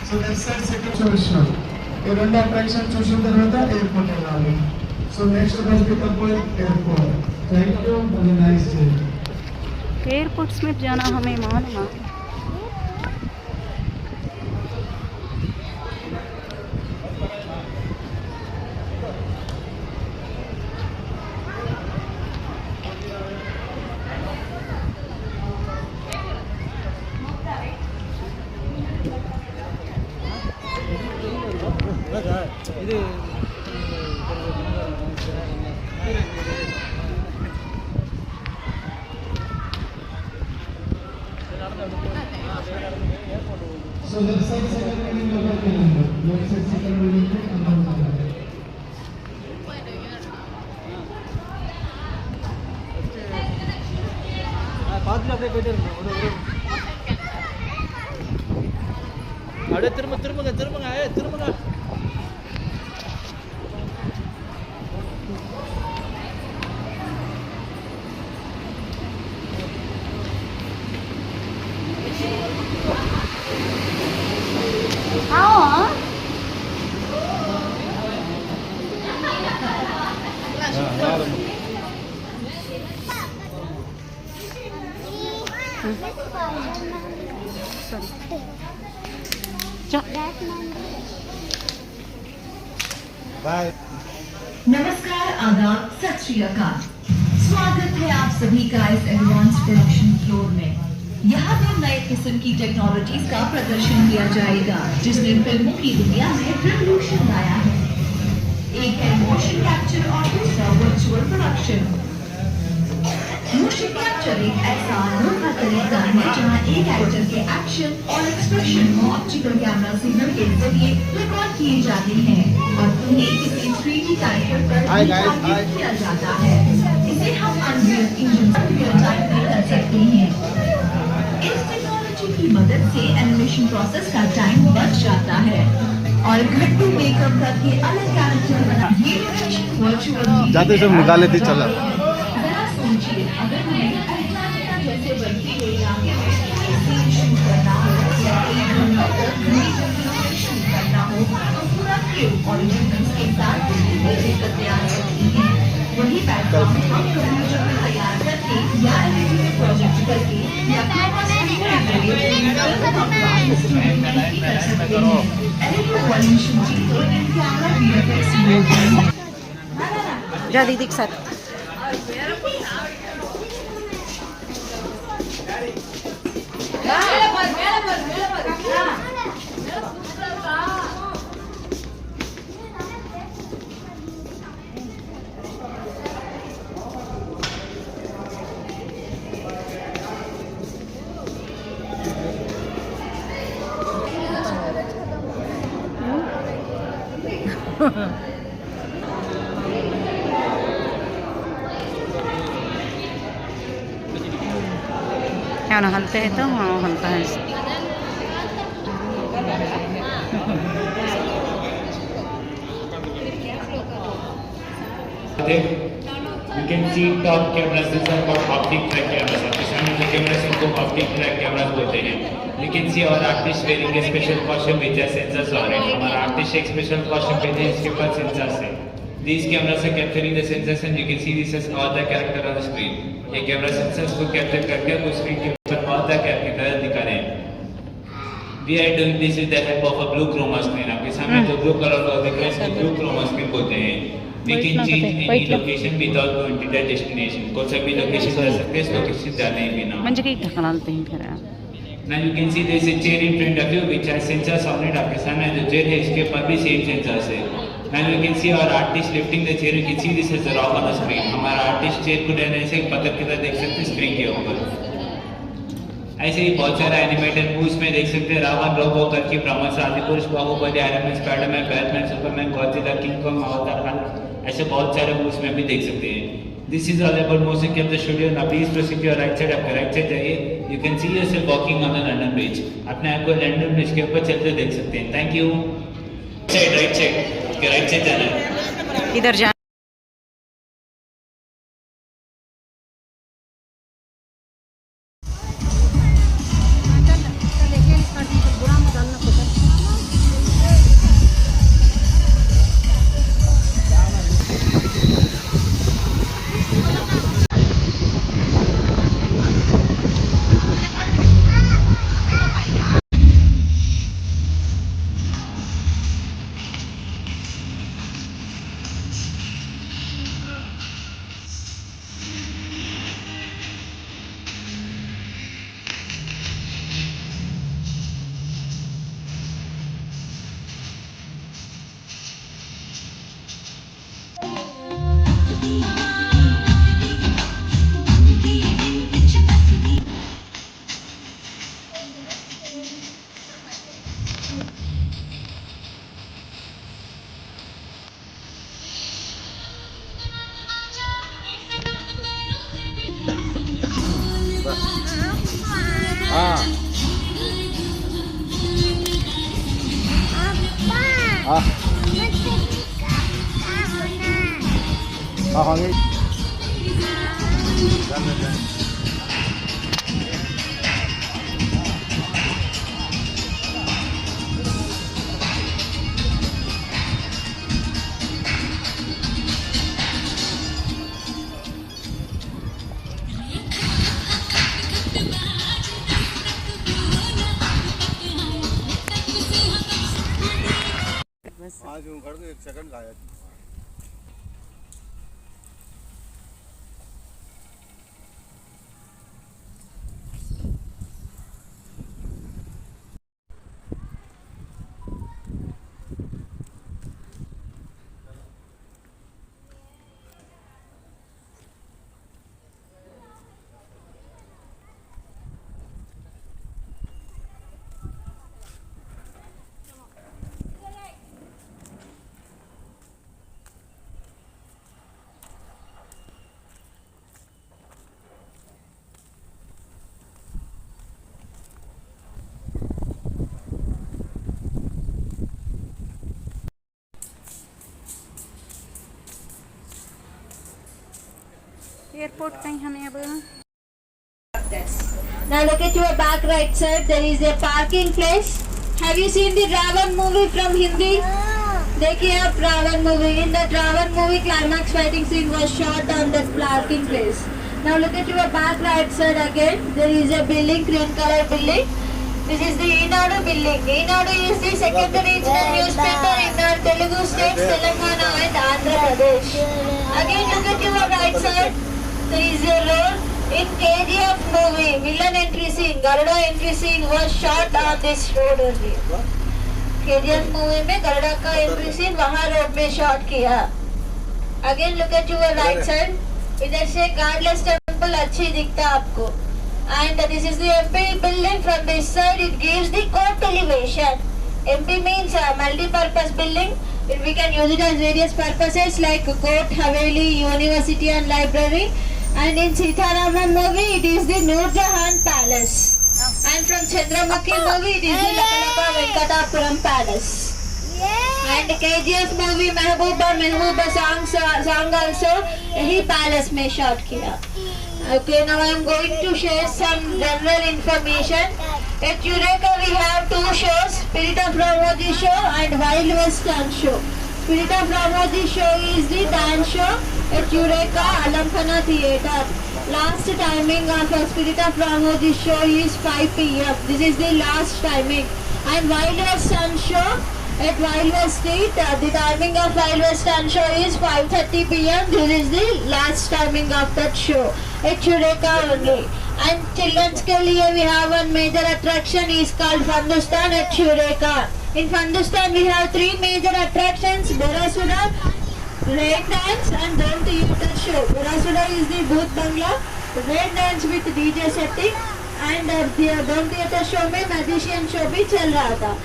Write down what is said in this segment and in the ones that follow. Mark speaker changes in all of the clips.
Speaker 1: So next side second చూపిస్తున్నాం. ఈ రెండు అట్రాక్షన్ చూసిన తర్వాత ఎయిర్పోర్ట్ వెళ్ళాలి. So next bus pickup point airport. Thank you, have a nice day.
Speaker 2: Airports में जाना हमें मालूम है.
Speaker 1: So let's say second meeting of the calendar. Let's say second meeting of the calendar.
Speaker 3: ada திரும்புங்க திரும்புங்க
Speaker 1: बाय.
Speaker 4: नमस्कार, आदाब, सत श्री अकाल. स्वागत है आप सभी का इस एडवांस प्रोडक्शन फ्लोर में. यहाँ पर नए किस्म की टेक्नोलॉजीज का प्रदर्शन किया जाएगा जिसने फिल्मों की दुनिया में रेवोल्यूशन लाया है. एक है मोशन कैप्चर और दूसरा वर्चुअल प्रोडक्शन. मोशन कैप्चर एक ऐसा अनोखा तरीका है जहाँ एक एक्टर के एक्शन और एक्सप्रेशन को ऑप्टिकल कैमरा सिग्नल के जरिए रिकॉर्ड किए जाते हैं और उन्हें किसी 3D टाइमर पर रिकॉर्ड किया जाता है. इसे हम अनरियल इंजन रियल टाइम में कर सकते हैं. इस टेक्नोलॉजी की मदद से एनिमेशन प्रोसेस का टाइम बच जाता है और घट्टू मेकअप करके अलग कैरेक्टर बना. ये वर्चुअल
Speaker 1: जाते सब निकाले थे चला.
Speaker 4: अगर हमें जैसे बनती हुई आगे में शूट करना हो या शूट करना हो तो पूरा क्रू ओरिजिनल्स के साथ लेकर तैयार करती है. वही बैकग्राउंड हम कंप्यूटर में तैयार करके या एलईडी में प्रोजेक्ट करके या कर सकते हैं. एलईडी वॉल्यूशन जी तो कैमरा वीएफएक्स
Speaker 2: जा दीदी के साथ. क्या ना हलते हैं तो हाँ हलता है.
Speaker 5: You can see top cameras are called optic track cameras. Pakistan में cameras इनको optic track cameras बोलते हैं. You can see our artist wearing a special costume which has sensors on it. हमारा artist एक special costume पहने हैं इसके पास sensors हैं. These cameras are capturing the sensors and you can see this as all the character on the screen. ये camera sensors को capture करके आपको स्क्रीन के ऊपर all the character दिखा रहे हैं. We are doing this with the help of a blue chroma screen. आपके सामने जो blue color का दिख रहा है इसको blue chroma screen बोलते हैं. We can change any location without going to the destination. कोई सा भी लोकेशन जा सकते हैं, इस लोकेशन जाने ही बिना.
Speaker 2: म्हणजे काही ढकलालते हैं फिर.
Speaker 5: Now you can see there is a chair in front of you which has sensors on it. आपके सामने जो chair है इसके ऊपर भी same sensors है. Now you can see our artist lifting the chair. You can see this is raw on the screen. हमारा artist chair को लेने से पत्थर की तरह देख सकते हैं स्क्रीन के ऊपर. ऐसे ही बहुत सारे एनिमेटेड मूवीज में देख सकते हैं. रावण, रोबो, कल्कि, Brahmastra, Adipurush, Baahubali, iron man, Spiderman, Batman, Superman, Godzilla, King Kong, Avatar, Hulk, ऐसे बहुत सारे मूवीज में भी देख सकते हैं. This is all about motion capture studio. Now please proceed to your right side. आपका राइट साइड जाइए. You can see yourself walking on the London Bridge. अपने आप को लंदन ब्रिज के ऊपर चलते देख सकते हैं. Thank you. राइट साइड जाना है.
Speaker 2: इधर जा.
Speaker 3: हाँ हाँ हाँ हाँ ये आज खड़ के 1 सेकंड लाया
Speaker 2: एयरपोर्ट कहीं हमें अब
Speaker 6: Now look at your back right side. There is a parking place. Have you seen the Ravan movie from Hindi? देखिए आप Ravan movie. In the Ravan movie, climax fighting scene was shot on that parking place. Now look at your back right side again. There is a building, green color building. This is the Eenadu building. Eenadu is the second regional newspaper in our Telugu states, Telangana and Andhra Pradesh. Again look at your right side. There is a road. In KGF movie, villain entry scene, Garuda entry scene was shot on this road only. KGF movie में गरुड़ा का entry scene वहाँ road में shot किया. Again look at your right side. इधर से Godless temple अच्छी दिखता आपको. And this is the MP building. From this side, it gives the court elevation. MP means multi-purpose building. We can use it as various purposes like court, haveli, university, and library. And in Sitaramam movie, it is the Nur Jahan Palace. And from Chandramukhi movie, it is the Lakalapa Venkatapuram Palace. And KGF movie, Mehbooba song also, he palace में shot किया. Okay, now I am going to share some general information. At Eureka we have 2 shows, Spirit of Ramoji show and Wild West dance show. Spirit of Ramoji show is the dance show at Eureka Alamkhana Theatre. Last timing of Spirit of Ramoji show is 5 p.m. This is the last timing. And Wild West dance show at Wild West Street, the timing of Wild West dance show is 5:30 p.m. This is the last timing of that show at Eureka only. And children's के लिए we have one major attraction is called Fandustan at Eureka. In Fandustan we have 3 major attractions: Borasuda, rain dance and drum theatre show. Borasuda is the Bhoot Bangla, rain dance with DJ setting and drum theatre show में magician show भी चल रहा था.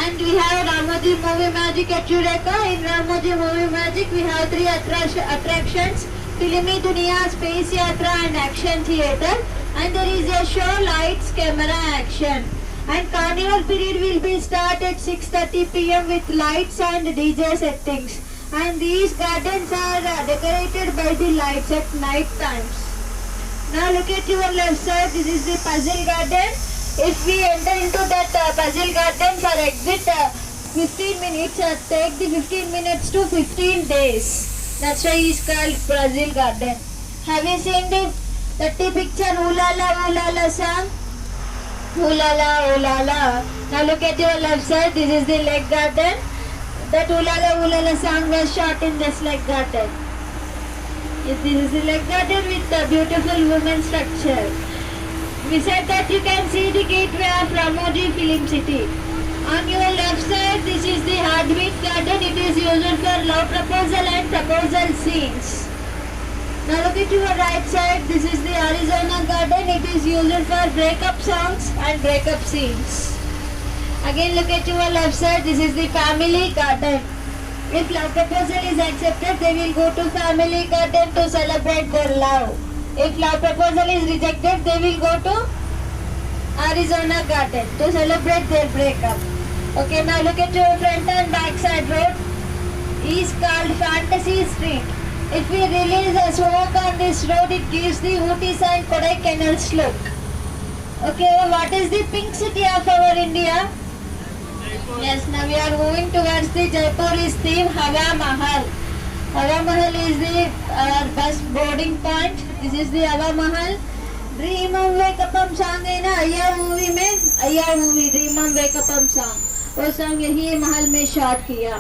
Speaker 6: And we have Ramoji movie magic at Eureka. In Ramoji movie magic we have 3 attractions: Filmi Duniya, Space Yatra and Action Theatre. And there is a show lights, camera, action. And carnival period will be start at 6:30 p.m. with lights and DJ settings. And these gardens are decorated by the lights at night times. Now look at your left side. This is the puzzle garden. If we enter into that puzzle garden for exit 15 minutes, take the 15 minutes to 15 days. That's why it's called puzzle garden. Have you seen the 30 picture Oolala song? Oolala. Now look at your left side. This is the leg garden. That Oolala song was shot in this leg garden. This is the leg garden with a beautiful women structure. Beside that you can see the gateway of Ramoji Film City. On your left side, this is the Hardwick garden. It is used for love proposal and proposal scenes. Now look at your right side. This is the Arizona garden. It is used for breakup songs and breakup scenes. Again look at your left side. This is the family garden. If love proposal is accepted, they will go to family garden to celebrate their love. If love proposal is rejected, they will go to Arizona garden to celebrate their breakup. Okay, now look at your front and back side road. Is called Fantasy Street. If we release a smoke on this road, it gives the Ooty and Kodaikanal's look. Okay, what is the pink city of our India? Yes, now we are moving towards the Jaipur is the Hawa Mahal. Hawa Mahal is the bus boarding point. This is the Hawa Mahal. Dream of Wake Up song है ना अय्या movie में अय्या movie Dream of Wake Up song वो song यही महल में shot किया.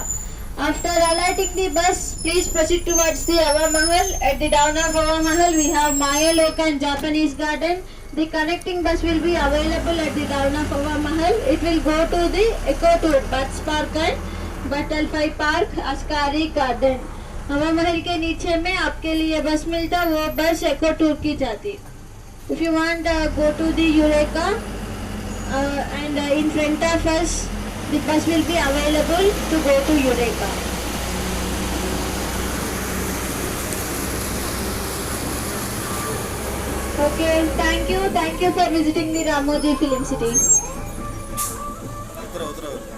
Speaker 6: After alighting the bus, please proceed towards the Hawa Mahal. At the down of Hawa Mahal, we have Maya Lok and Japanese Garden. The connecting bus will be available at the down of Hawa Mahal. It will go to the Eco Tour, Butts Park and Butterfly Park, Askari Garden. हवा महल के नीचे में आपके लिए बस मिलता वो बस Eco Tour की जाती. If you want go to the Eureka and in front of us, the bus will be available to go to Eureka. Okay, thank you for visiting the Ramoji Film City.
Speaker 3: उतरो उतरो